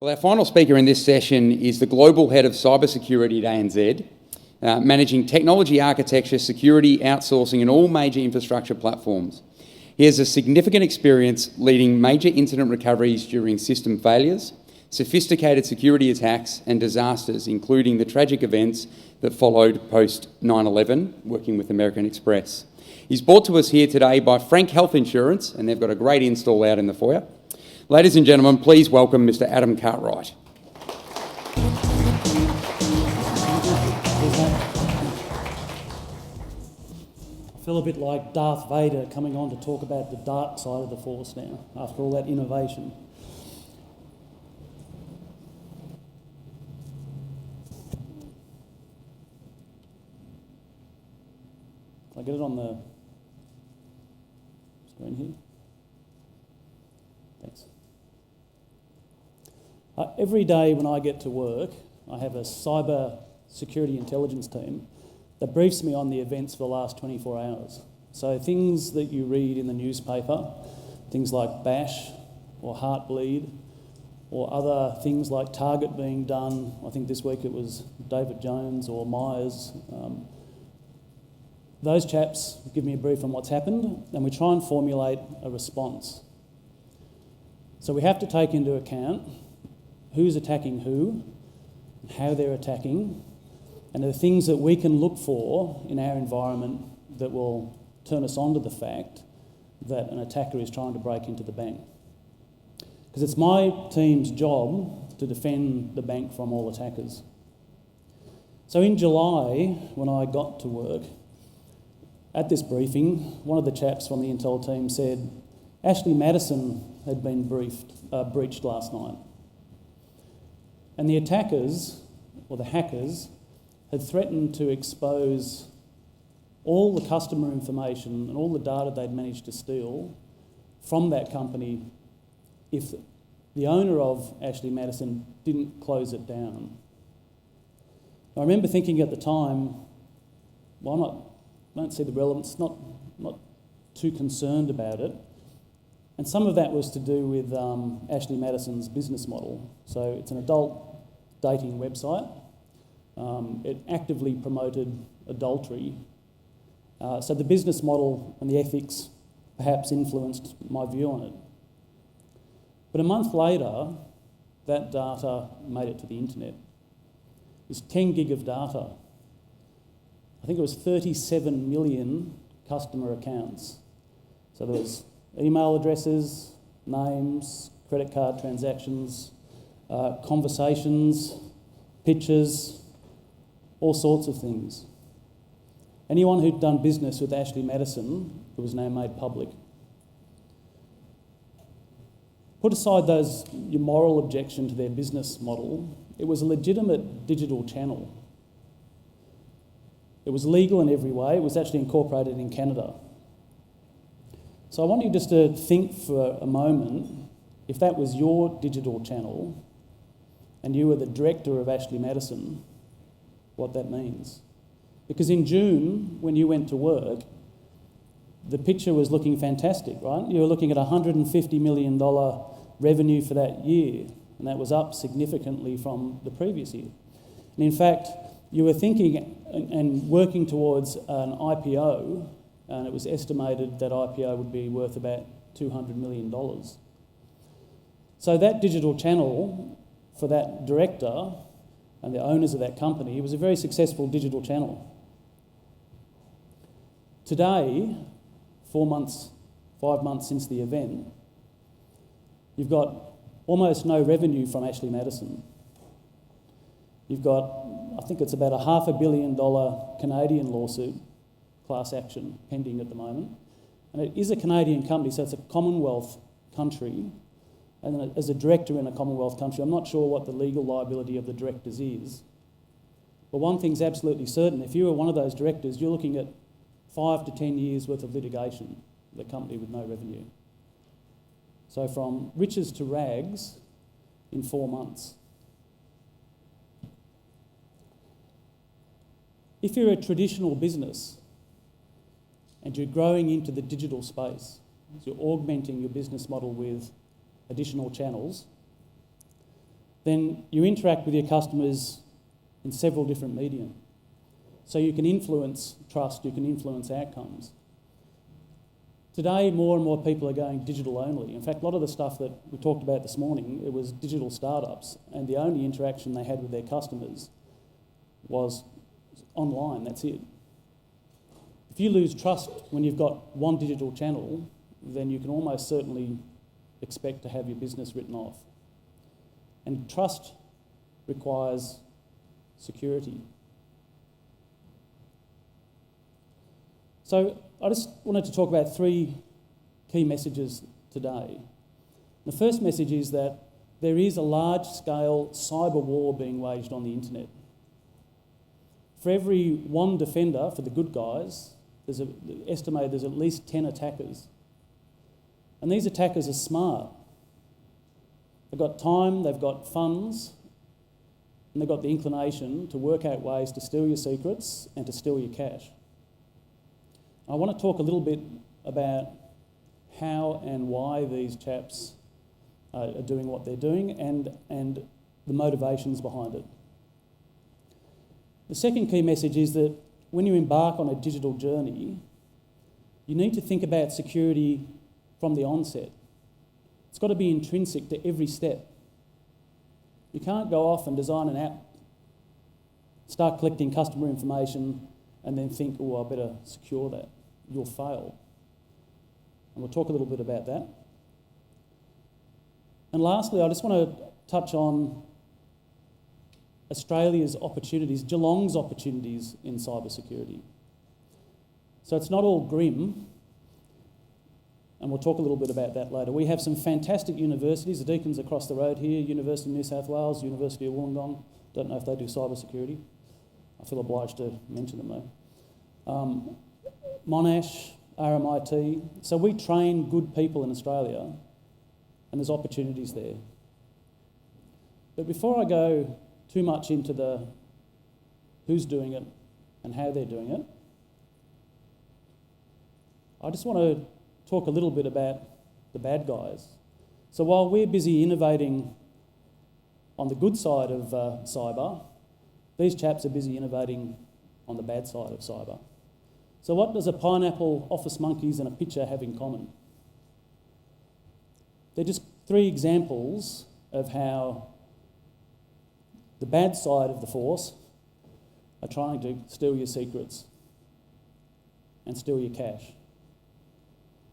Well, our final speaker in this session is the Global Head of Cybersecurity at ANZ, managing technology architecture, security, outsourcing and all major infrastructure platforms. He has a significant experience leading major incident recoveries during system failures, sophisticated security attacks and disasters, including the tragic events that followed post 9/11, working with American Express. He's brought to us here today by Frank Health Insurance, and they've got a great install out in the foyer. Ladies and gentlemen, please welcome Mr. Adam Cartwright. I feel a bit like Darth Vader coming on to talk about the dark side of the Force now, after all that innovation. Can I get it on the screen here? Thanks. Every day when I get to work, I have a cyber security intelligence team that briefs me on the events for the last 24 hours. So things that you read in the newspaper, things like Bash or Heartbleed, or other things like Target being done. I think this week it was David Jones or Myers. Those chaps give me a brief on what's happened, and we try and formulate a response. So we have to take into account who's attacking who, how they're attacking, and the things that we can look for in our environment that will turn us on to the fact that an attacker is trying to break into the bank. Because it's my team's job to defend the bank from all attackers. So in July, when I got to work, at this briefing, one of the chaps from the Intel team said, Ashley Madison had been breached last night. And the attackers, or the hackers, had threatened to expose all the customer information and all the data they'd managed to steal from that company if the owner of Ashley Madison didn't close it down. I remember thinking at the time, well, I don't see the relevance, not too concerned about it. And some of that was to do with Ashley Madison's business model. So it's an adult dating website. It actively promoted adultery. So the business model and the ethics perhaps influenced my view on it. But a month later, that data made it to the internet. It was 10 gig of data. I think it was 37 million customer accounts. So there was email addresses, names, credit card transactions, conversations, pictures, all sorts of things. Anyone who'd done business with Ashley Madison, it was now made public. Put aside your moral objection to their business model, it was a legitimate digital channel. It was legal in every way. It was actually incorporated in Canada. So I want you just to think for a moment, if that was your digital channel and you were the director of Ashley Madison, what that means. Because in June, when you went to work, the picture was looking fantastic, right? You were looking at $150 million revenue for that year, and that was up significantly from the previous year. And in fact, you were thinking and working towards an IPO, and it was estimated that IPO would be worth about $200 million. So that digital channel for that director and the owners of that company was a very successful digital channel. Today, 5 months since the event, you've got almost no revenue from Ashley Madison. You've got, I think it's about a $500 million Canadian lawsuit, class action, pending at the moment. And it is a Canadian company, so it's a Commonwealth country. And as a director in a Commonwealth country, I'm not sure what the legal liability of the directors is. But one thing's absolutely certain, if you were one of those directors, you're looking at 5 to 10 years worth of litigation, the company with no revenue. So from riches to rags in 4 months. If you're a traditional business and you're growing into the digital space, so you're augmenting your business model with additional channels, then you interact with your customers in several different media. So you can influence trust, you can influence outcomes. Today, more and more people are going digital only. In fact, a lot of the stuff that we talked about this morning, it was digital startups, and the only interaction they had with their customers was online, that's it. If you lose trust when you've got one digital channel, then you can almost certainly expect to have your business written off. And trust requires security. So I just wanted to talk about three key messages today. The first message is that there is a large-scale cyber war being waged on the internet. For every one defender, for the good guys, there's estimated there's at least 10 attackers. And these attackers are smart. They've got time, they've got funds, and they've got the inclination to work out ways to steal your secrets and to steal your cash. I want to talk a little bit about how and why these chaps are doing what they're doing and the motivations behind it. The second key message is that when you embark on a digital journey, you need to think about security from the onset. It's got to be intrinsic to every step. You can't go off and design an app, start collecting customer information, and then think, oh, I better secure that. You'll fail. And we'll talk a little bit about that. And lastly, I just want to touch on Australia's opportunities, Geelong's opportunities in cybersecurity. So it's not all grim, and we'll talk a little bit about that later. We have some fantastic universities. The Deacon's across the road here, University of New South Wales, University of Wollongong. Don't know if they do cybersecurity. I feel obliged to mention them though. Monash, RMIT. So we train good people in Australia, and there's opportunities there. But before I go too much into the who's doing it and how they're doing it, I just want to talk a little bit about the bad guys. So while we're busy innovating on the good side of cyber, these chaps are busy innovating on the bad side of cyber. So what does a pineapple, office monkeys and a pitcher have in common? They're just three examples of how the bad side of the force are trying to steal your secrets and steal your cash.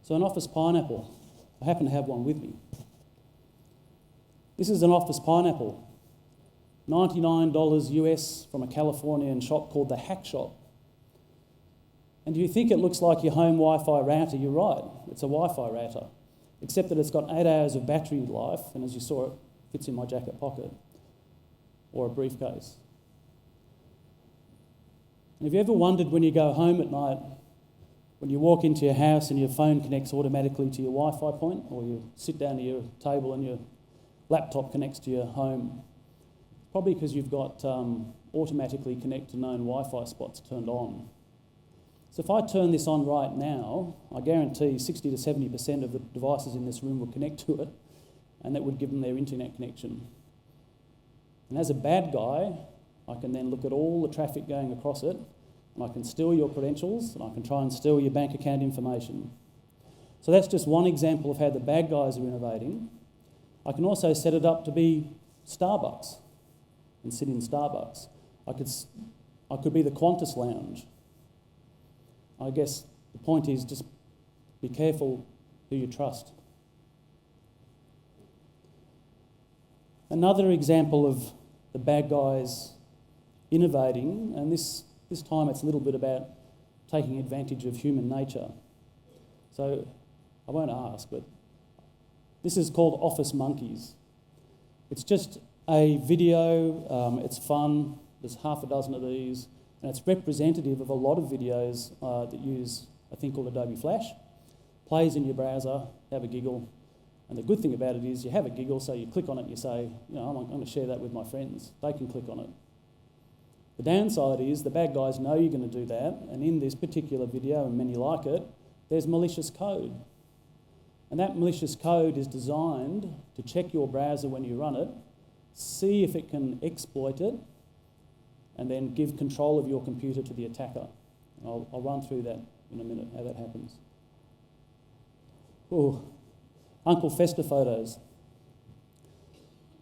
So an office pineapple, I happen to have one with me. This is an office pineapple, $99 US from a Californian shop called the Hack Shop. And do you think it looks like your home Wi-Fi router? You're right, it's a Wi-Fi router, except that it's got 8 hours of battery life, and as you saw, it fits in my jacket pocket or a briefcase. And have you ever wondered when you go home at night, when you walk into your house and your phone connects automatically to your Wi-Fi point, or you sit down at your table and your laptop connects to your home? Probably because you've got automatically connect to known Wi-Fi spots turned on. So if I turn this on right now, I guarantee 60 to 70% of the devices in this room will connect to it, and that would give them their internet connection. And as a bad guy, I can then look at all the traffic going across it, and I can steal your credentials, and I can try and steal your bank account information. So that's just one example of how the bad guys are innovating. I can also set it up to be Starbucks and sit in Starbucks. I could be the Qantas Lounge. I guess the point is just be careful who you trust. Another example of the bad guys innovating, and this time it's a little bit about taking advantage of human nature. So I won't ask, but this is called Office Monkeys. It's just a video, it's fun, there's half a dozen of these, and it's representative of a lot of videos that use a thing called Adobe Flash. Plays in your browser, have a giggle, and the good thing about it is you have a giggle, so you click on it and you say, I'm going to share that with my friends. They can click on it. The downside is the bad guys know you're going to do that, and in this particular video, and many like it, there's malicious code. And that malicious code is designed to check your browser when you run it see if it can exploit it, and then give control of your computer to the attacker. I'll run through that in a minute, how that happens. Oh, Uncle Fester photos.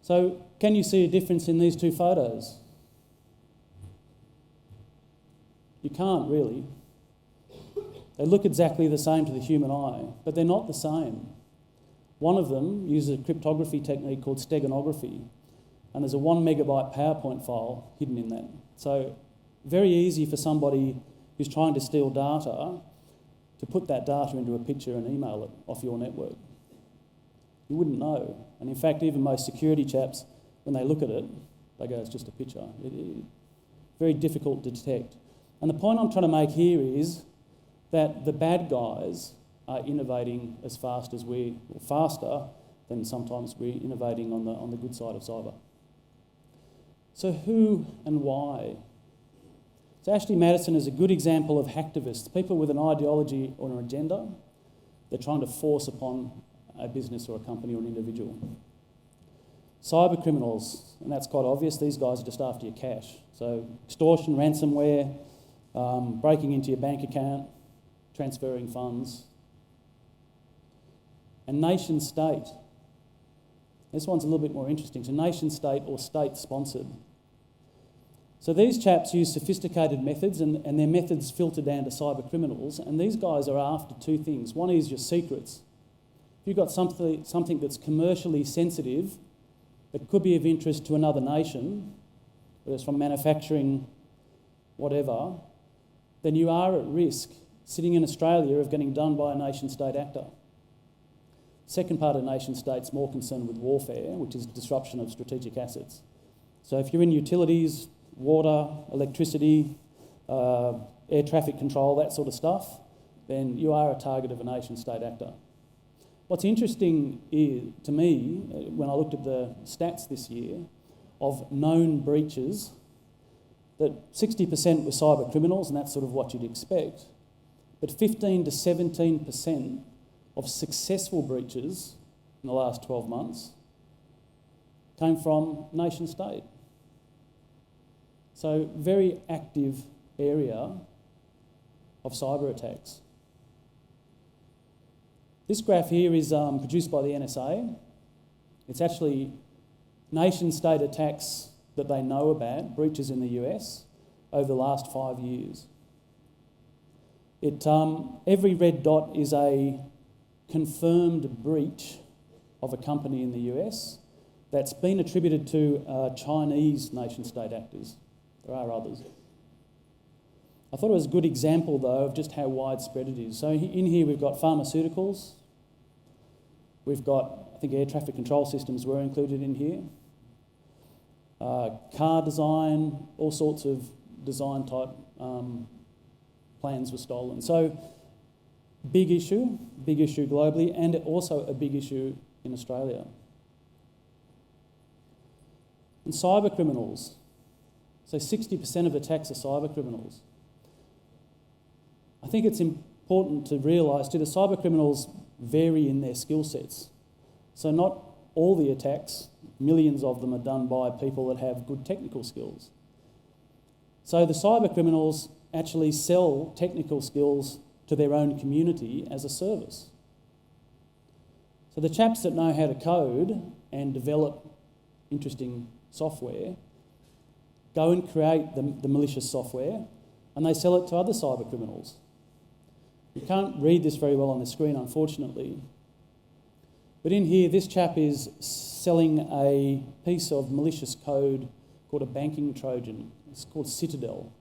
So can you see a difference in these two photos? You can't really. They look exactly the same to the human eye, but they're not the same. One of them uses a cryptography technique called steganography, and there's a 1 megabyte PowerPoint file hidden in that. So very easy for somebody who's trying to steal data to put that data into a picture and email it off your network. You wouldn't know. And in fact, even most security chaps, when they look at it, they go, it's just a picture. Very difficult to detect. And the point I'm trying to make here is that the bad guys are innovating as fast as or faster than sometimes we're innovating on the good side of cyber. So who and why? So Ashley Madison is a good example of hacktivists, people with an ideology or an agenda they're trying to force upon a business or a company or an individual. Cyber criminals, and that's quite obvious, these guys are just after your cash. So extortion, ransomware, breaking into your bank account, transferring funds. And nation state. This one's a little bit more interesting. So nation state or state sponsored. So these chaps use sophisticated methods and their methods filter down to cyber criminals, and these guys are after two things. One is your secrets. If you've got something that's commercially sensitive that could be of interest to another nation, whether it's from manufacturing, whatever, then you are at risk, sitting in Australia, of getting done by a nation-state actor. Second part of nation-state's more concerned with warfare, which is disruption of strategic assets. So if you're in utilities, water, electricity, air traffic control, that sort of stuff, then you are a target of a nation-state actor. What's interesting to me, when I looked at the stats this year, of known breaches, that 60% were cyber criminals, and that's sort of what you'd expect, but 15 to 17% of successful breaches in the last 12 months came from nation-state. So very active area of cyber attacks. This graph here is produced by the NSA. It's actually nation-state attacks that they know about, breaches in the US, over the last 5 years. Every red dot is a confirmed breach of a company in the US that's been attributed to Chinese nation-state actors. There are others. I thought it was a good example, though, of just how widespread it is. So in here we've got pharmaceuticals. We've got, I think, air traffic control systems were included in here. Car design, all sorts of design type plans were stolen. So big issue globally, and also a big issue in Australia. And cyber criminals. So 60% of attacks are cyber criminals. I think it's important to realise too, the cyber criminals vary in their skill sets. So not all the attacks, millions of them, are done by people that have good technical skills. So the cyber criminals actually sell technical skills to their own community as a service. So the chaps that know how to code and develop interesting software go and create the malicious software, and they sell it to other cyber criminals. You can't read this very well on the screen, unfortunately. But in here, this chap is selling a piece of malicious code called a banking Trojan. It's called Citadel,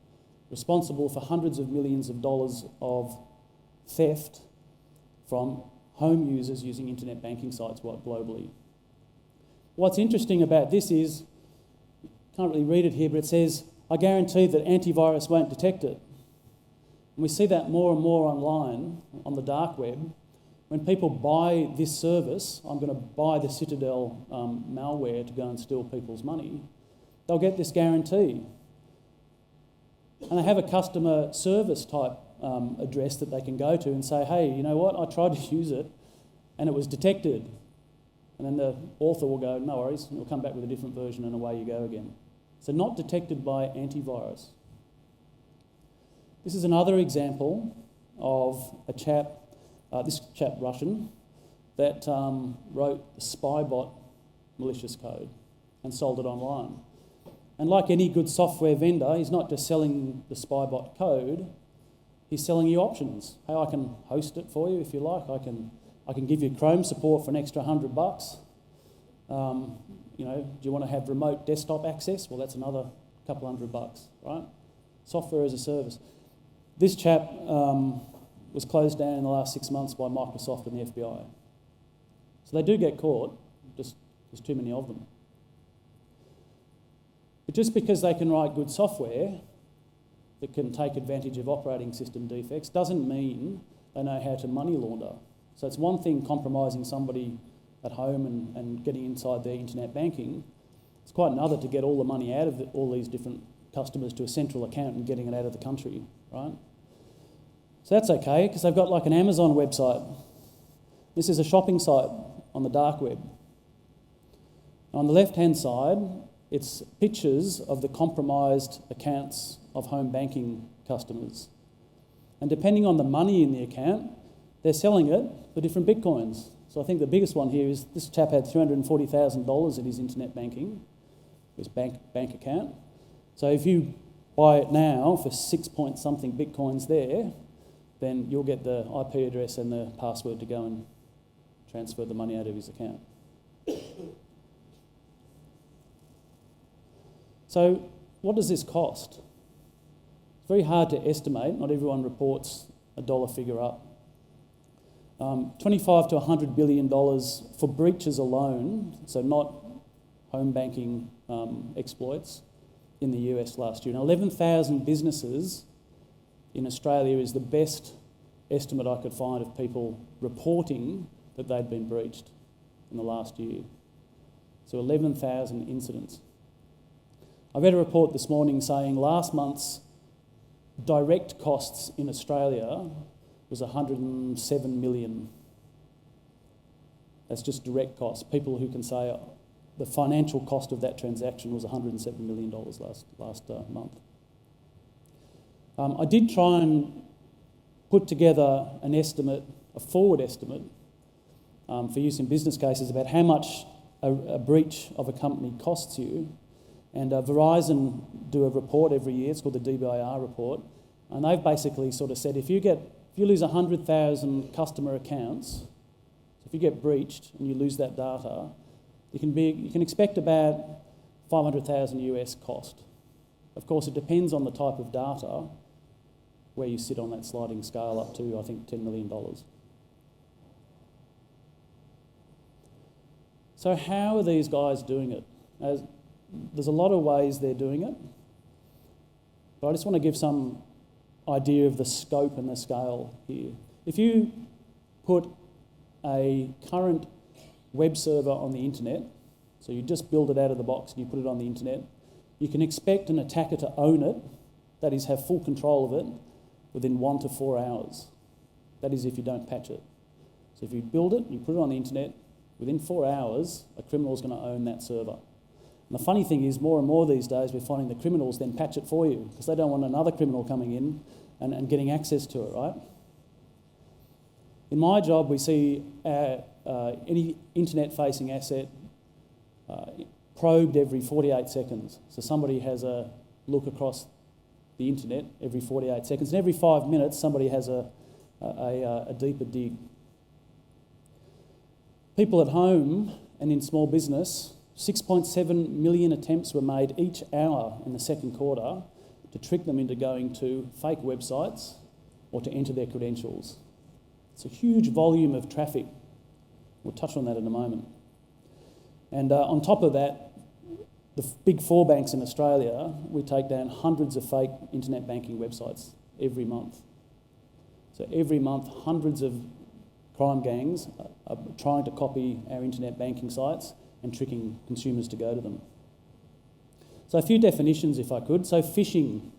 responsible for hundreds of millions of dollars of theft from home users using internet banking sites globally. What's interesting about this is, can't really read it here, but it says, I guarantee that antivirus won't detect it. And we see that more and more online, on the dark web. When people buy this service, I'm going to buy the Citadel malware to go and steal people's money, they'll get this guarantee. And they have a customer service type address that they can go to and say, hey, you know what, I tried to use it and it was detected. And then the author will go, no worries, and it'll come back with a different version and away you go again. So not detected by antivirus. This is another example of a chap, this chap Russian, that wrote the Spybot malicious code and sold it online. And like any good software vendor, he's not just selling the Spybot code, he's selling you options. Hey, I can host it for you if you like. I can give you Chrome support for an extra $100. You know, do you want to have remote desktop access? Well, that's another couple $100, right? Software as a service. This chap was closed down in the last 6 months by Microsoft and the FBI. So they do get caught, just there's too many of them. But just because they can write good software that can take advantage of operating system defects doesn't mean they know how to money launder. So it's one thing compromising somebody at home and getting inside their internet banking. It's quite another to get all the money out of all these different customers to a central account and getting it out of the country, right? So that's okay, because they've got like an Amazon website. This is a shopping site on the dark web. On the left-hand side, it's pictures of the compromised accounts of home banking customers. And depending on the money in the account, they're selling it for different bitcoins. So I think the biggest one here is this chap had $340,000 in his internet banking, his bank account. So if you buy it now for 6-point-something bitcoins there, then you'll get the IP address and the password to go and transfer the money out of his account. So what does this cost? It's very hard to estimate. Not everyone reports a dollar figure up. $25 to $100 billion for breaches alone, so not home banking exploits, in the US last year. And 11,000 businesses in Australia is the best estimate I could find of people reporting that they'd been breached in the last year. So 11,000 incidents. I read a report this morning saying last month's direct costs in Australia was 107 million. That's just direct costs. People who can say the financial cost of that transaction was $107 million last month. I did try and put together an estimate, a forward estimate, for use in business cases about how much a breach of a company costs you. And Verizon do a report every year, it's called the DBIR report, and they've basically sort of said if you lose 100,000 customer accounts, so if you get breached and you lose that data, you can expect about 500,000 US cost. Of course, it depends on the type of data where you sit on that sliding scale up to, I think, $10 million. So how are these guys doing it? There's a lot of ways they're doing it, but I just want to give some idea of the scope and the scale here. If you put a current web server on the internet, so you just build it out of the box and you put it on the internet, you can expect an attacker to own it, that is, have full control of it, within 1 to 4 hours. That is if you don't patch it. So if you build it and you put it on the internet, within 4 hours, a criminal is going to own that server. And the funny thing is, more and more these days, we're finding the criminals then patch it for you because they don't want another criminal coming in and getting access to it, right? In my job, we see any internet-facing asset probed every 48 seconds. So somebody has a look across the internet every 48 seconds, and every 5 minutes somebody has a deeper dig. People at home and in small business, 6.7 million attempts were made each hour in the second quarter to trick them into going to fake websites or to enter their credentials. It's a huge volume of traffic. We'll touch on that in a moment. And on top of that, the big 4 banks in Australia, we take down hundreds of fake internet banking websites every month. So every month, hundreds of crime gangs are trying to copy our internet banking sites and tricking consumers to go to them. So a few definitions, if I could. So phishing.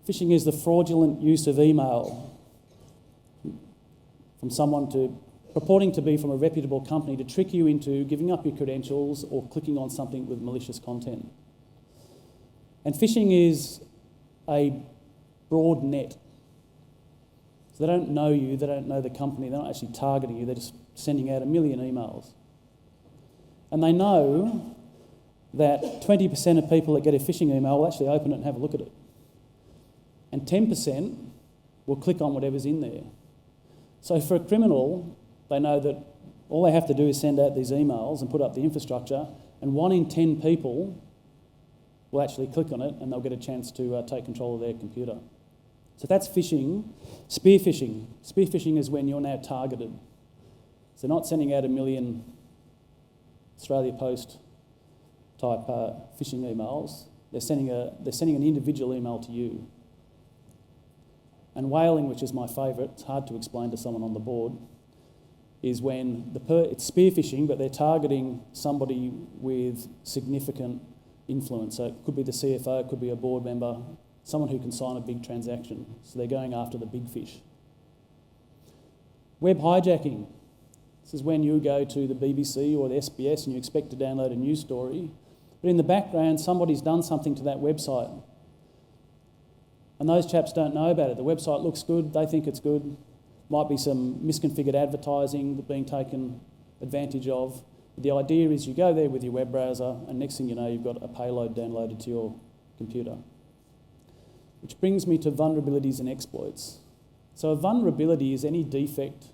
Phishing is the fraudulent use of email from someone to purporting to be from a reputable company to trick you into giving up your credentials or clicking on something with malicious content. And phishing is a broad net. So they don't know you, they don't know the company, they're not actually targeting you, they're just sending out 1 million emails. And they know that 20% of people that get a phishing email will actually open it and have a look at it. And 10% will click on whatever's in there. So for a criminal, they know that all they have to do is send out these emails and put up the infrastructure, and 1 in 10 people will actually click on it and they'll get a chance to take control of their computer. So that's phishing. Spear phishing. Spear phishing is when you're now targeted. So they're not sending out 1 million Australia Post type phishing emails. They're sending an individual email to you. And whaling, which is my favourite, it's hard to explain to someone on the board, is when it's spear phishing, but they're targeting somebody with significant influence. So it could be the CFO, it could be a board member, someone who can sign a big transaction. So they're going after the big fish. Web hijacking. This is when you go to the BBC or the SBS and you expect to download a news story, but in the background somebody's done something to that website. And those chaps don't know about it. The website looks good, they think it's good. Might be some misconfigured advertising being taken advantage of. The idea is you go there with your web browser and next thing you know you've got a payload downloaded to your computer. Which brings me to vulnerabilities and exploits. So a vulnerability is any defect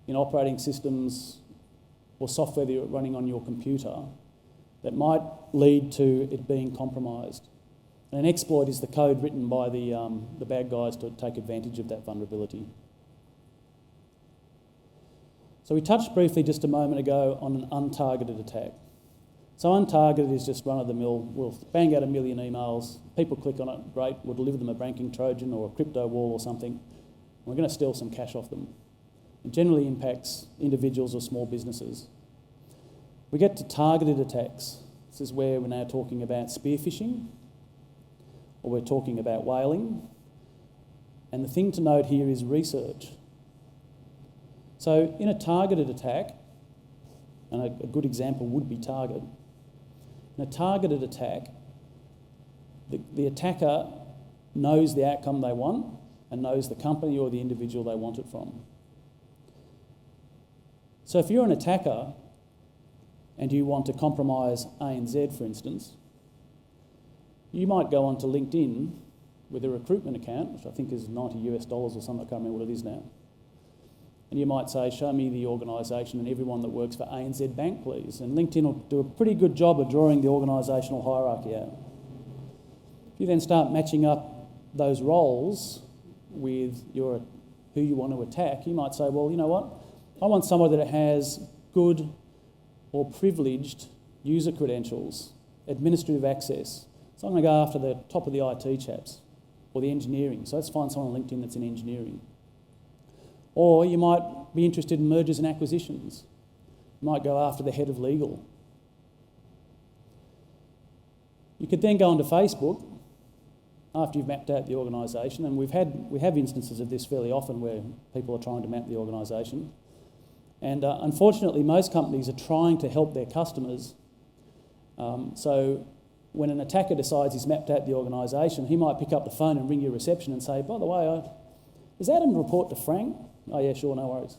in operating systems or software that you're running on your computer that might lead to it being compromised. And an exploit is the code written by the bad guys to take advantage of that vulnerability. So we touched briefly just a moment ago on an untargeted attack. So untargeted is just run-of-the-mill. We'll bang out 1 million emails, people click on it, great, we'll deliver them a banking Trojan or a crypto wall or something. We're going to steal some cash off them. It generally impacts individuals or small businesses. We get to targeted attacks. This is where we're now talking about spear phishing, or we're talking about whaling. And the thing to note here is research. So in a targeted attack, and a good example would be Target, in a targeted attack, the attacker knows the outcome they want and knows the company or the individual they want it from. So if you're an attacker and you want to compromise ANZ, for instance, you might go onto LinkedIn with a recruitment account, which I think is $90 or something, I can't remember what it is now. And you might say, show me the organisation and everyone that works for ANZ Bank, please. And LinkedIn will do a pretty good job of drawing the organisational hierarchy out. If you then start matching up those roles with who you want to attack, you might say, well, you know what? I want someone that has good or privileged user credentials, administrative access. So I'm going to go after the top of the IT chaps or the engineering. So let's find someone on LinkedIn that's in engineering. Or you might be interested in mergers and acquisitions. You might go after the head of legal. You could then go onto Facebook after you've mapped out the organisation, and we have instances of this fairly often where people are trying to map the organisation. And unfortunately, most companies are trying to help their customers. So when an attacker decides he's mapped out the organisation, he might pick up the phone and ring your reception and say, by the way, does Adam report to Frank? Oh yeah, sure, no worries.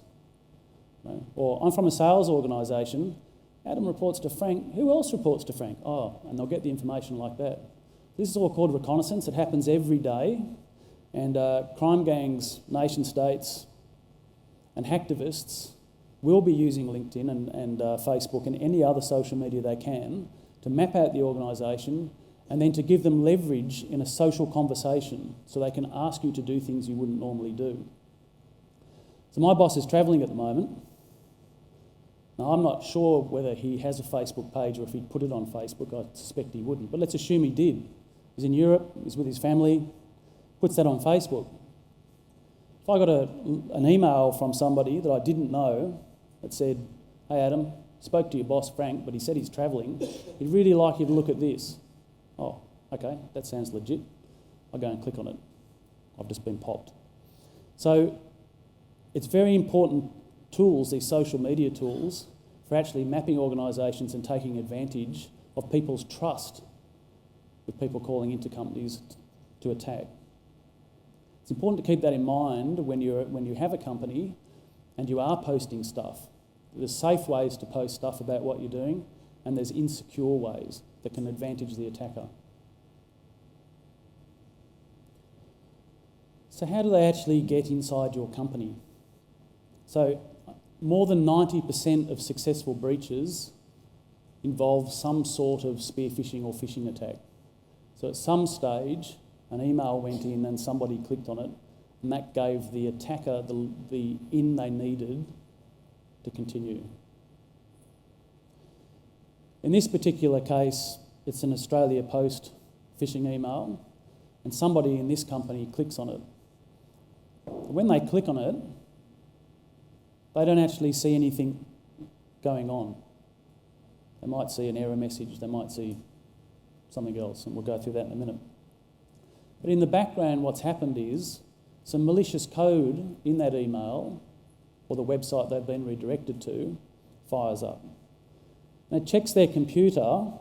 No. Or I'm from a sales organisation, Adam reports to Frank, who else reports to Frank? Oh, and they'll get the information like that. This is all called reconnaissance. It happens every day, and crime gangs, nation states and hacktivists will be using LinkedIn and Facebook and any other social media they can to map out the organisation and then to give them leverage in a social conversation so they can ask you to do things you wouldn't normally do. So my boss is travelling at the moment. Now, I'm not sure whether he has a Facebook page or if he'd put it on Facebook. I suspect he wouldn't, but let's assume he did. He's in Europe, he's with his family, puts that on Facebook. If I got an email from somebody that I didn't know that said, hey Adam, spoke to your boss Frank, but he said he's travelling, he'd really like you to look at this. Oh, okay, that sounds legit. I'll go and click on it. I've just been popped. So it's very important tools, these social media tools, for actually mapping organisations and taking advantage of people's trust with people calling into companies to attack. It's important to keep that in mind when you have a company and you are posting stuff. There's safe ways to post stuff about what you're doing, and there's insecure ways that can advantage the attacker. So how do they actually get inside your company? So more than 90% of successful breaches involve some sort of spear phishing or phishing attack. So at some stage, an email went in and somebody clicked on it, and that gave the attacker the in they needed to continue. In this particular case, it's an Australia Post phishing email, and somebody in this company clicks on it. When they click on it, they don't actually see anything going on. They might see an error message, they might see something else, and we'll go through that in a minute. But in the background, what's happened is some malicious code in that email, or the website they've been redirected to, fires up. And it checks their computer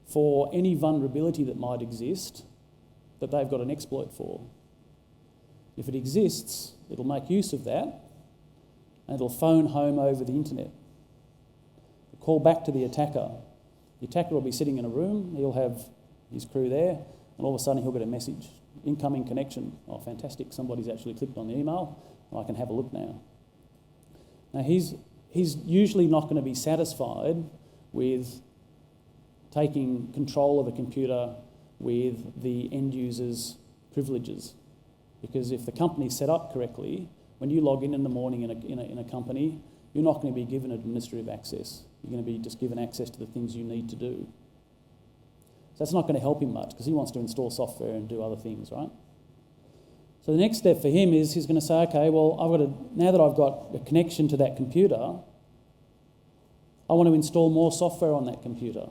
for any vulnerability that might exist that they've got an exploit for. If it exists, it'll make use of that, and it'll phone home over the internet. It'll call back to the attacker. The attacker will be sitting in a room, he'll have his crew there, and all of a sudden he'll get a message. Incoming connection. Oh, fantastic, somebody's actually clicked on the email, and I can have a look now. Now he's usually not going to be satisfied with taking control of a computer with the end user's privileges. Because if the company's set up correctly, when you log in the morning in a company, you're not going to be given administrative access. You're going to be just given access to the things you need to do. So that's not going to help him much because he wants to install software and do other things, right? So the next step for him is he's going to say, okay, well, now that I've got a connection to that computer, I want to install more software on that computer.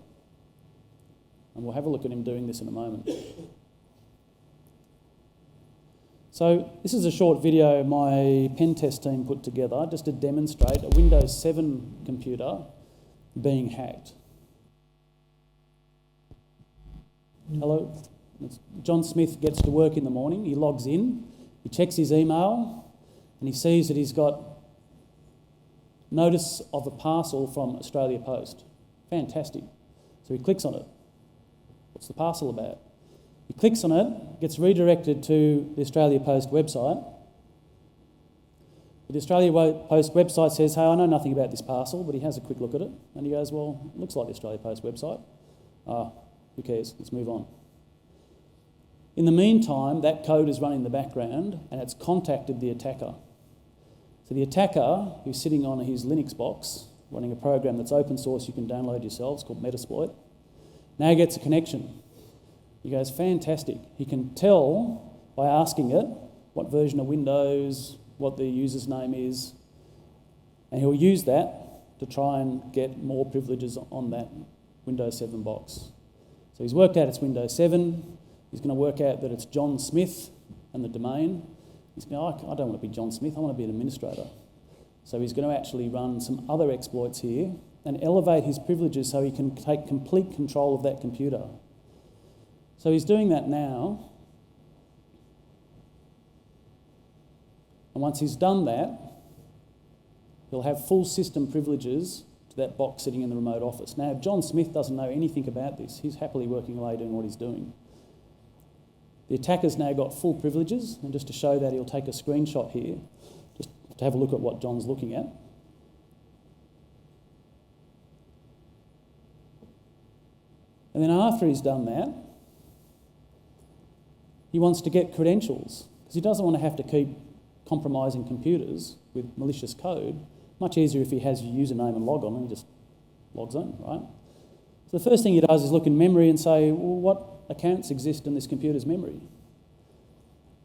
And we'll have a look at him doing this in a moment. So this is a short video my pen test team put together just to demonstrate a Windows 7 computer being hacked. Hello, John Smith gets to work in the morning, he logs in, he checks his email, and he sees that he's got notice of a parcel from Australia Post. Fantastic. So he clicks on it. What's the parcel about? He clicks on it, gets redirected to the Australia Post website. The Australia Post website says, hey, I know nothing about this parcel, but he has a quick look at it, and he goes, well, it looks like the Australia Post website. Who cares? Let's move on. In the meantime, that code is running in the background, and it's contacted the attacker. So the attacker, who's sitting on his Linux box, running a program that's open source, you can download yourselves, called Metasploit, now gets a connection. He goes, fantastic. He can tell by asking it what version of Windows, what the user's name is, and he'll use that to try and get more privileges on that Windows 7 box. So he's worked out it's Windows 7, he's going to work out that it's John Smith and the domain. He's going, I don't want to be John Smith, I want to be an administrator. So he's going to actually run some other exploits here and elevate his privileges so he can take complete control of that computer. So he's doing that now. And once he's done that, he'll have full system privileges to that box sitting in the remote office. Now, John Smith doesn't know anything about this. He's happily working away doing what he's doing. The attacker's now got full privileges, and just to show that, he'll take a screenshot here, just to have a look at what John's looking at. And then after he's done that, he wants to get credentials, because he doesn't want to have to keep compromising computers with malicious code. Much easier if he has your username and log on and he just logs in, right? So the first thing he does is look in memory and say, well, what accounts exist in this computer's memory?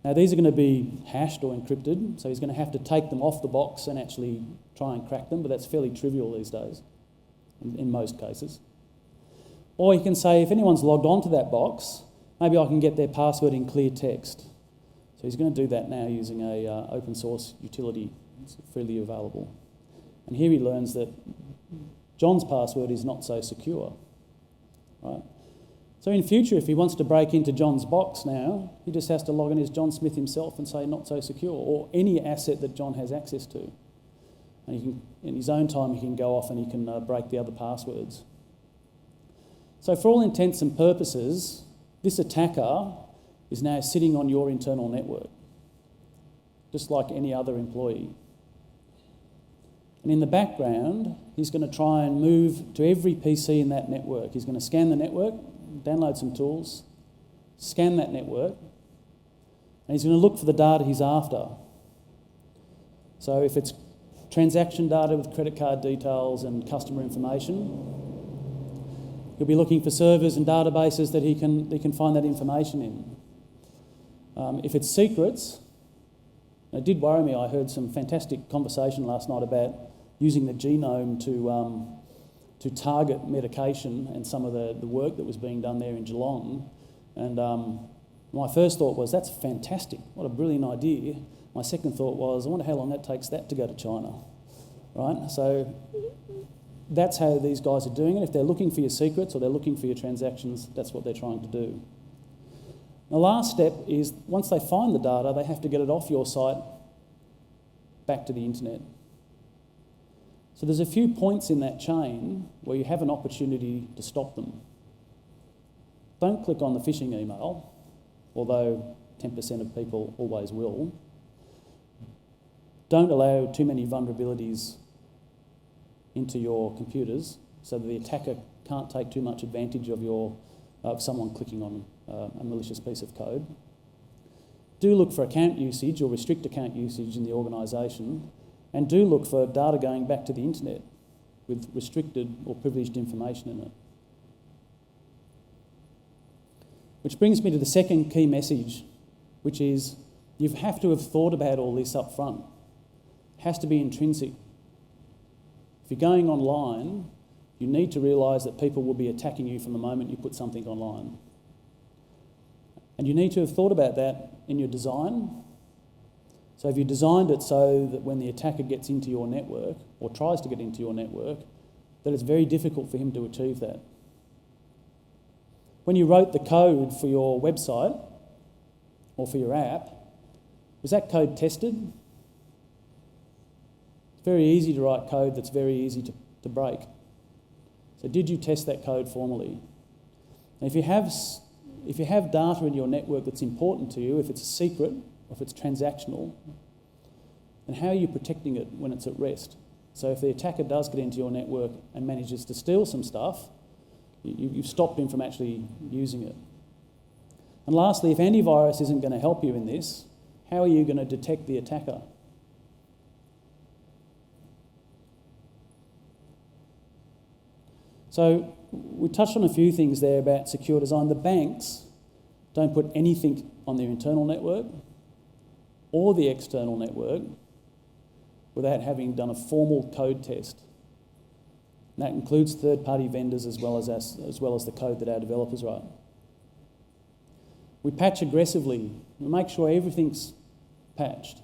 Now these are going to be hashed or encrypted, so he's going to have to take them off the box and actually try and crack them, but that's fairly trivial these days, in most cases. Or he can say, if anyone's logged onto that box, maybe I can get their password in clear text. So he's going to do that now using a open source utility. It's freely available. And here he learns that John's password is not so secure, right? So in future, if he wants to break into John's box now, he just has to log in as John Smith himself and say not so secure, or any asset that John has access to. And he can, in his own time, he can go off and he can break the other passwords. So for all intents and purposes, this attacker is now sitting on your internal network, just like any other employee. And in the background, he's going to try and move to every PC in that network. He's going to scan the network, download some tools, scan that network, and he's going to look for the data he's after. So if it's transaction data with credit card details and customer information, he'll be looking for servers and databases that he can find that information in. If it's secrets, it did worry me. I heard some fantastic conversation last night about using the genome to target medication and some of the work that was being done there in Geelong. And my first thought was, that's fantastic. What a brilliant idea. My second thought was, I wonder how long that takes that to go to China, right? So that's how these guys are doing it. If they're looking for your secrets or they're looking for your transactions, that's what they're trying to do. The last step is, once they find the data, they have to get it off your site back to the internet. So there's a few points in that chain where you have an opportunity to stop them. Don't click on the phishing email, although 10% of people always will. Don't allow too many vulnerabilities into your computers so that the attacker can't take too much advantage of someone clicking on a malicious piece of code. Do look for account usage or restrict account usage in the organisation, and do look for data going back to the internet with restricted or privileged information in it. Which brings me to the second key message, which is you have to have thought about all this up front. It has to be intrinsic. If you're going online, you need to realise that people will be attacking you from the moment you put something online. And you need to have thought about that in your design. So if you designed it so that when the attacker gets into your network, or tries to get into your network, that it's very difficult for him to achieve that. When you wrote the code for your website, or for your app, was that code tested? It's very easy to write code that's very easy to break. So did you test that code formally? And if you have data in your network that's important to you, if it's a secret, or if it's transactional, then how are you protecting it when it's at rest? So if the attacker does get into your network and manages to steal some stuff, you've stopped him from actually using it. And lastly, if antivirus isn't going to help you in this, how are you going to detect the attacker? So we touched on a few things there about secure design. The banks don't put anything on their internal network or the external network without having done a formal code test. And that includes third-party vendors as well as the code that our developers write. We patch aggressively. We make sure everything's patched.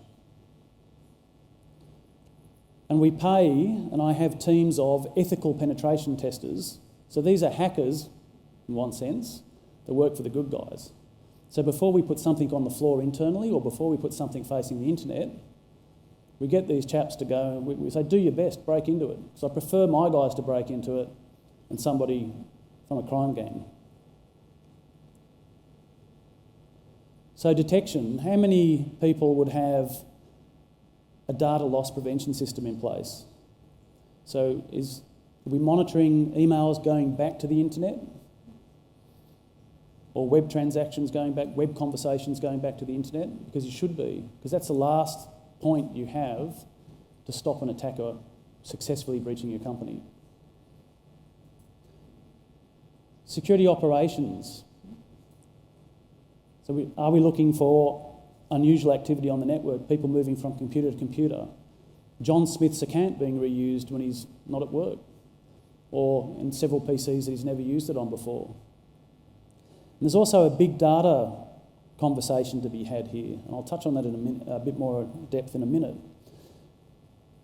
And we pay, and I have teams of ethical penetration testers. So these are hackers, in one sense, that work for the good guys. So before we put something on the floor internally, or before we put something facing the internet, we get these chaps to go and we say, do your best, break into it. So I prefer my guys to break into it than somebody from a crime gang. So detection, how many people would have a data loss prevention system in place? So are we monitoring emails going back to the internet? Or web transactions going back, web conversations going back to the internet? Because you should be, because that's the last point you have to stop an attacker successfully breaching your company. Security operations. So are we looking for unusual activity on the network, people moving from computer to computer? John Smith's account being reused when he's not at work, or in several PCs that he's never used it on before. And there's also a big data conversation to be had here, and I'll touch on that in a bit more depth in a minute.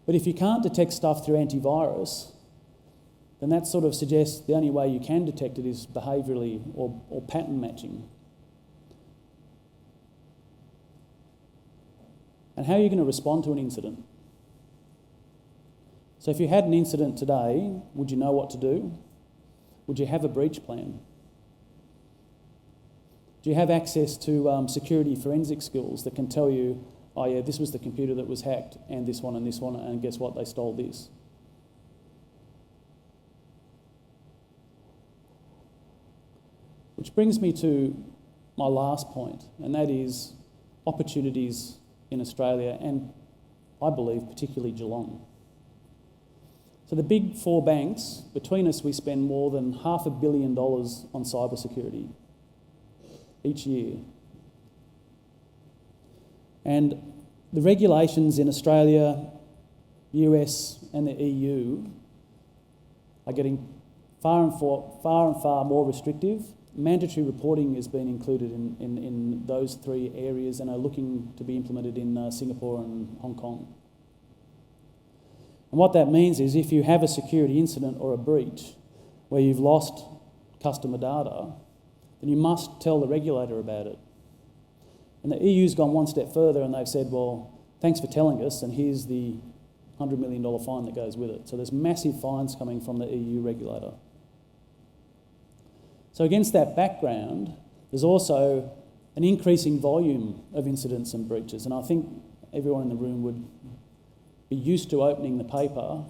But if you can't detect stuff through antivirus, then that sort of suggests the only way you can detect it is behaviourally or pattern matching. And how are you going to respond to an incident? So if you had an incident today, would you know what to do? Would you have a breach plan? Do you have access to security forensic skills that can tell you, oh yeah, this was the computer that was hacked, and this one, and guess what, they stole this? Which brings me to my last point, and that is opportunities in Australia, and I believe particularly Geelong. So the big four banks, between us we spend more than $500 million on cybersecurity each year. And the regulations in Australia, US and the EU are getting far and far more restrictive. Mandatory reporting has been included in those three areas and are looking to be implemented in Singapore and Hong Kong. And what that means is if you have a security incident or a breach where you've lost customer data, then you must tell the regulator about it. And the EU's gone one step further and they've said, well, thanks for telling us, and here's the $100 million fine that goes with it. So there's massive fines coming from the EU regulator. So against that background, there's also an increasing volume of incidents and breaches. And I think everyone in the room would be used to opening the paper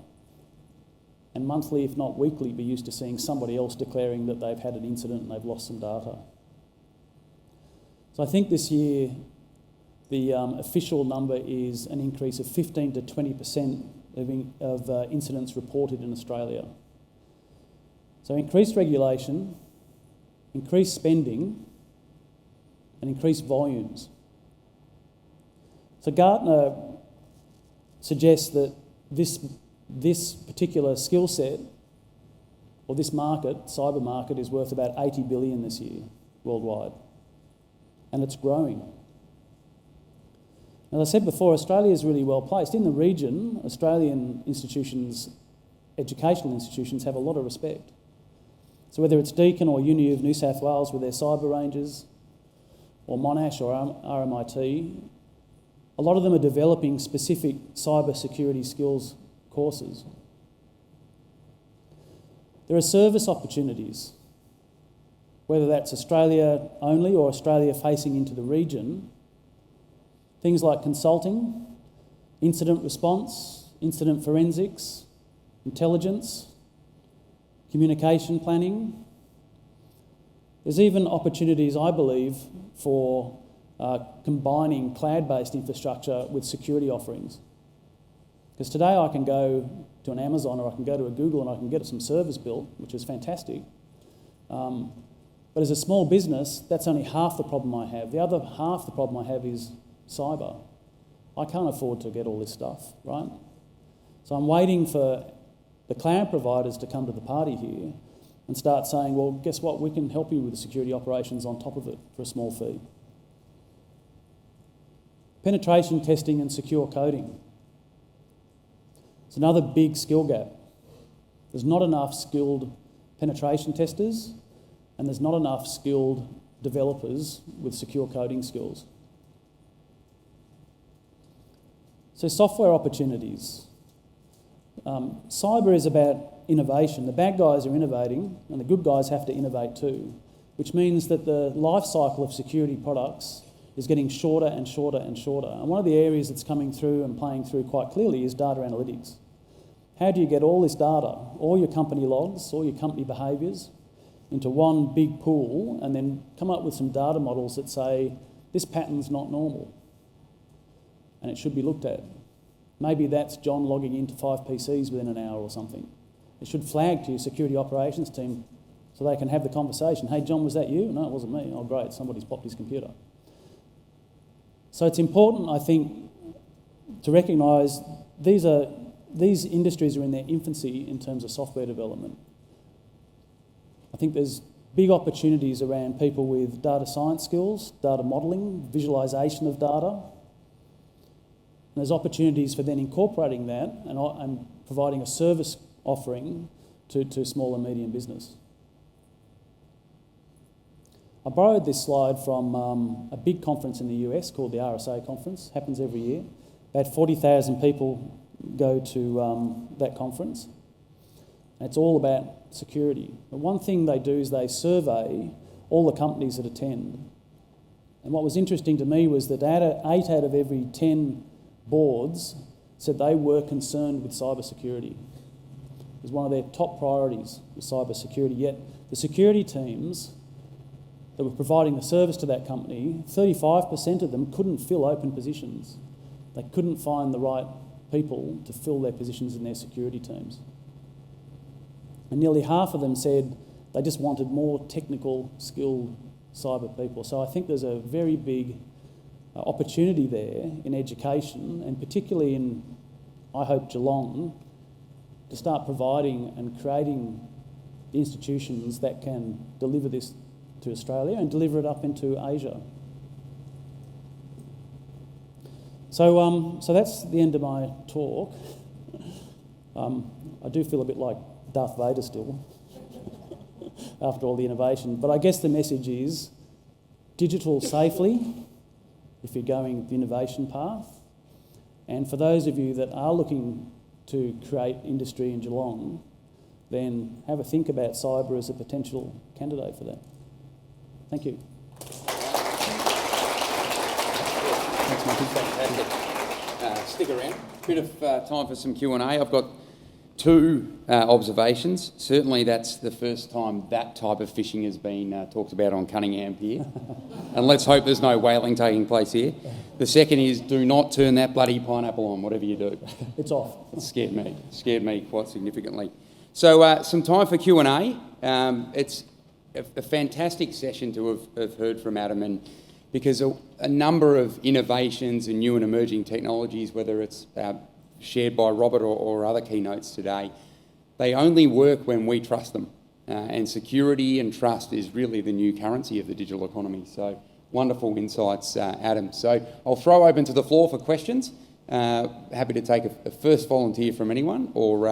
and monthly, if not weekly, be used to seeing somebody else declaring that they've had an incident and they've lost some data. So I think this year the official number is an increase of 15 to 20% of incidents reported in Australia. So increased regulation, increased spending, and increased volumes. So Gartner suggests that this particular skill set, or this market, cyber market, is worth about 80 billion this year worldwide, and it's growing. As I said before, Australia is really well placed. In the region, Australian institutions, educational institutions, have a lot of respect. So whether it's Deakin or Uni of New South Wales with their cyber ranges, or Monash or RMIT, a lot of them are developing specific cyber security skills courses. There are service opportunities, whether that's Australia only or Australia facing into the region. Things like consulting, incident response, incident forensics, intelligence, communication planning. There's even opportunities, I believe, for combining cloud-based infrastructure with security offerings. Because today I can go to an Amazon or I can go to a Google and I can get some servers built, which is fantastic. But as a small business, that's only half the problem I have. The other half the problem I have is cyber. I can't afford to get all this stuff, right? So I'm waiting for the cloud providers to come to the party here and start saying, well, guess what? We can help you with the security operations on top of it for a small fee. Penetration testing and secure coding. It's another big skill gap. There's not enough skilled penetration testers and there's not enough skilled developers with secure coding skills. So software opportunities. Cyber is about innovation. The bad guys are innovating and the good guys have to innovate too, which means that the life cycle of security products is getting shorter and shorter and shorter. And one of the areas that's coming through and playing through quite clearly is data analytics. How do you get all this data, all your company logs, all your company behaviours, into one big pool and then come up with some data models that say, this pattern's not normal and it should be looked at. Maybe that's John logging into 5 PCs within an hour or something. It should flag to your security operations team so they can have the conversation. Hey, John, was that you? No, it wasn't me. Oh, great, somebody's popped his computer. So it's important, I think, to recognise these industries are in their infancy in terms of software development. I think there's big opportunities around people with data science skills, data modelling, visualisation of data. there's opportunities for then incorporating that and providing a service offering to small and medium business. I borrowed this slide from a big conference in the US called the RSA conference. Happens every year. About 40,000 people go to that conference. And it's all about security. But one thing they do is they survey all the companies that attend. And what was interesting to me was that 8 out of every 10 boards said they were concerned with cybersecurity. It was one of their top priorities, was cybersecurity. Yet the security teams that were providing the service to that company, 35% of them couldn't fill open positions. They couldn't find the right people to fill their positions in their security teams. And nearly half of them said they just wanted more technical, skilled cyber people. So I think there's a very big opportunity there in education, and particularly in, I hope, Geelong, to start providing and creating the institutions that can deliver this to Australia and deliver it up into Asia. So that's the end of my talk. I do feel a bit like Darth Vader still after all the innovation. But I guess the message is digital safely if you're going the innovation path. And for those of you that are looking to create industry in Geelong, then have a think about cyber as a potential candidate for that. Thank you. Thanks, Martin. Fantastic. Stick around. Bit of time for some Q&A. I've got 2 observations. Certainly that's the first time that type of fishing has been talked about on Cunningham Pier. And let's hope there's no whaling taking place here. The second is do not turn that bloody pineapple on, whatever you do. It's off. It scared me quite significantly. So some time for Q&A. It's a fantastic session to have heard from Adam, and because a number of innovations and new and emerging technologies, whether it's shared by Robert or other keynotes today, they only work when we trust them. And security and trust is really the new currency of the digital economy. So wonderful insights, Adam. So I'll throw open to the floor for questions. Happy to take a first volunteer from anyone, or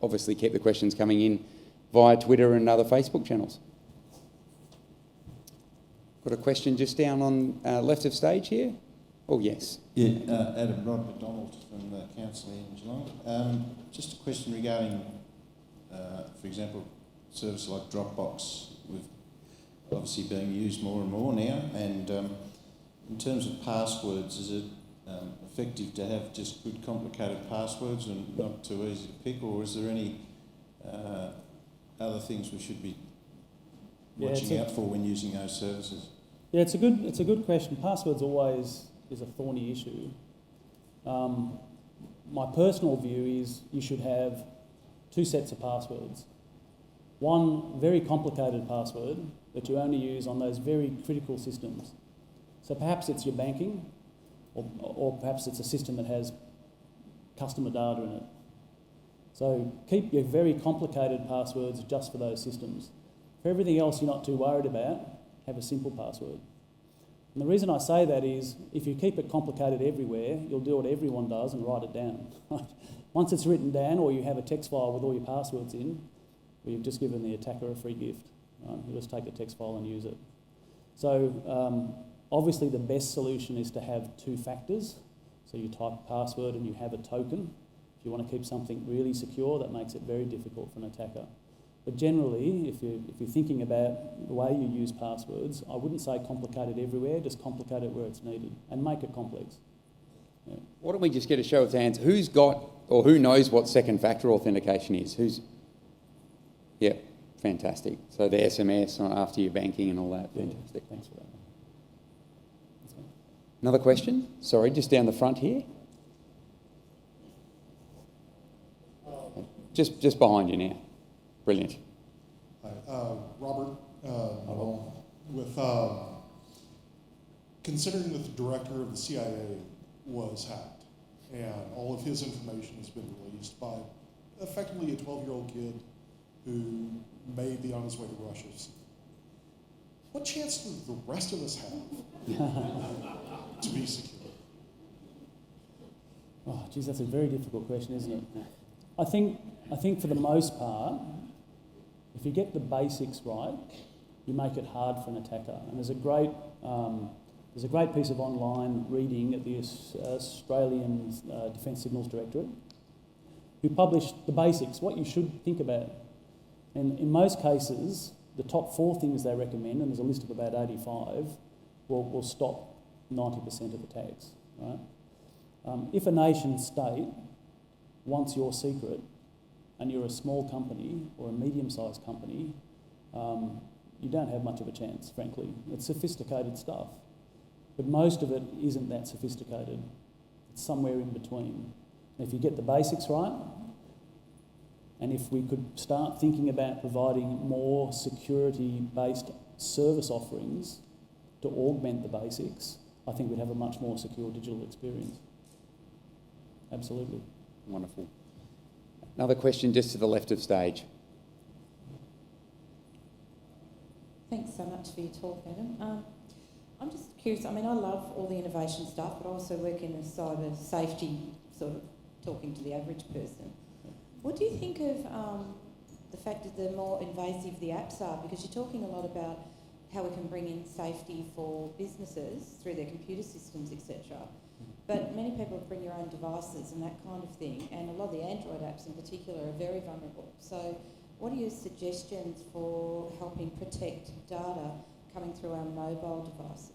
obviously keep the questions coming in via Twitter and other Facebook channels. Got a question just down on left of stage here? Oh, yes. Yeah, Adam, Rod McDonald from the council in Geelong. Just a question regarding, for example, services like Dropbox, with obviously being used more and more now, and in terms of passwords, is it effective to have just good complicated passwords and not too easy to pick, or is there any other things we should be watching out for when using those services? Yeah, it's a good question. Passwords always is a thorny issue. My personal view is you should have 2 sets of passwords. One very complicated password that you only use on those very critical systems. So perhaps it's your banking, or perhaps it's a system that has customer data in it. So keep your very complicated passwords just for those systems. For everything else you're not too worried about, have a simple password. And the reason I say that is if you keep it complicated everywhere, you'll do what everyone does and write it down. Once it's written down, or you have a text file with all your passwords in, well, you've just given the attacker a free gift. Right? You just take the text file and use it. So obviously the best solution is to have 2 factors. So you type a password and you have a token. If you want to keep something really secure, that makes it very difficult for an attacker. But generally, if you're thinking about the way you use passwords, I wouldn't say complicate it everywhere, just complicate it where it's needed and make it complex. Yeah. Why don't we just get a show of hands? Who's got or who knows what second factor authentication is? Yeah, fantastic. So the SMS after your banking and all that. Fantastic. Thanks for that. Another question? Sorry, just down the front here. Just behind you now. Brilliant. Hi, Robert, with considering that the director of the CIA was hacked and all of his information has been released by effectively a 12-year-old kid who may be on his way to Russia. What chance does the rest of us have to be secure? Oh, geez, that's a very difficult question, isn't it? I think for the most part, if you get the basics right, you make it hard for an attacker. And there's a great piece of online reading at the Australian Defence Signals Directorate, who published the basics, what you should think about. And in most cases, the top 4 things they recommend, and there's a list of about 85, will stop 90% of attacks. Right? If a nation state wants your secret, and you're a small company or a medium-sized company, you don't have much of a chance, frankly. It's sophisticated stuff. But most of it isn't that sophisticated. It's somewhere in between. And if you get the basics right, and if we could start thinking about providing more security-based service offerings to augment the basics, I think we'd have a much more secure digital experience. Absolutely. Wonderful. Another question just to the left of stage. Thanks so much for your talk, Adam. I'm just curious, I mean, I love all the innovation stuff, but I also work in a cyber safety, sort of talking to the average person. What do you think of the fact that the more invasive the apps are? Because you're talking a lot about how we can bring in safety for businesses through their computer systems, etc. But many people bring your own devices and that kind of thing, and a lot of the Android apps in particular are very vulnerable. So what are your suggestions for helping protect data coming through our mobile devices?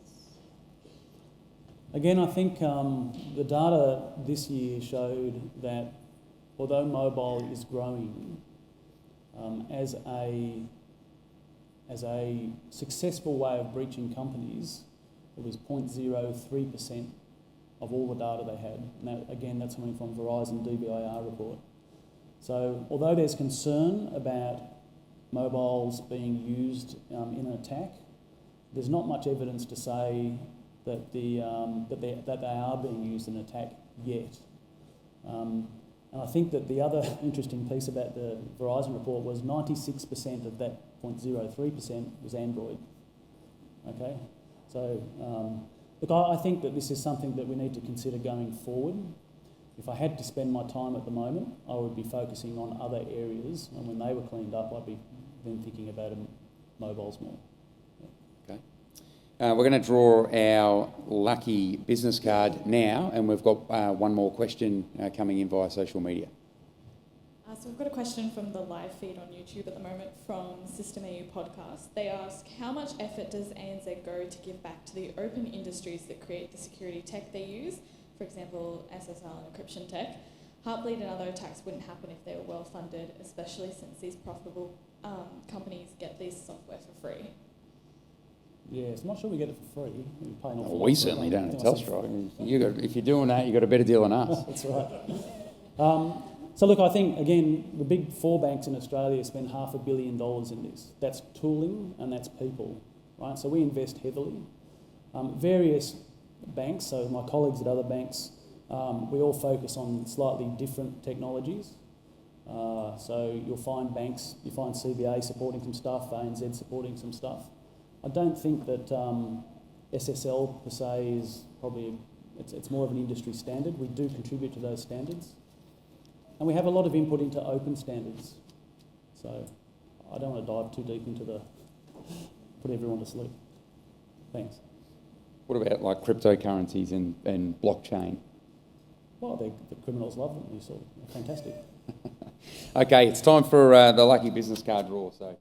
Again, I think the data this year showed that although mobile is growing as a successful way of breaching companies, it was 0.03% of all the data they had. And that, again, that's coming from Verizon DBIR report. So although there's concern about mobiles being used in an attack, there's not much evidence to say that they are being used in an attack yet. And I think that the other interesting piece about the Verizon report was 96% of that 0.03% was Android. Okay, so look, I think that this is something that we need to consider going forward. If I had to spend my time at the moment, I would be focusing on other areas, and when they were cleaned up, I'd be then thinking about mobiles more. Okay. We're going to draw our lucky business card now, and we've got one more question coming in via social media. So we've got a question from the live feed on YouTube at the moment from System EU Podcast. They ask, how much effort does ANZ go to give back to the open industries that create the security tech they use? For example, SSL and encryption tech. Heartbleed and other attacks wouldn't happen if they were well funded, especially since these profitable companies get this software for free. Yes, I'm not sure we get it for free. We pay an awful lot We for it. certainly don't at I think I said Telstra. If you're doing that, you've got a better deal than us. That's right. So look, I think, again, the big 4 banks in Australia spend $500 million in this. That's tooling and that's people, right? So we invest heavily. Various banks, so my colleagues at other banks, we all focus on slightly different technologies. So you'll find banks, you find CBA supporting some stuff, ANZ supporting some stuff. I don't think that SSL per se is probably, it's more of an industry standard. We do contribute to those standards. And we have a lot of input into open standards. So I don't want to dive too deep into put everyone to sleep. Thanks. What about like cryptocurrencies and blockchain? Well, the criminals love them. You saw, they're fantastic. Okay, it's time for the lucky business card draw. So.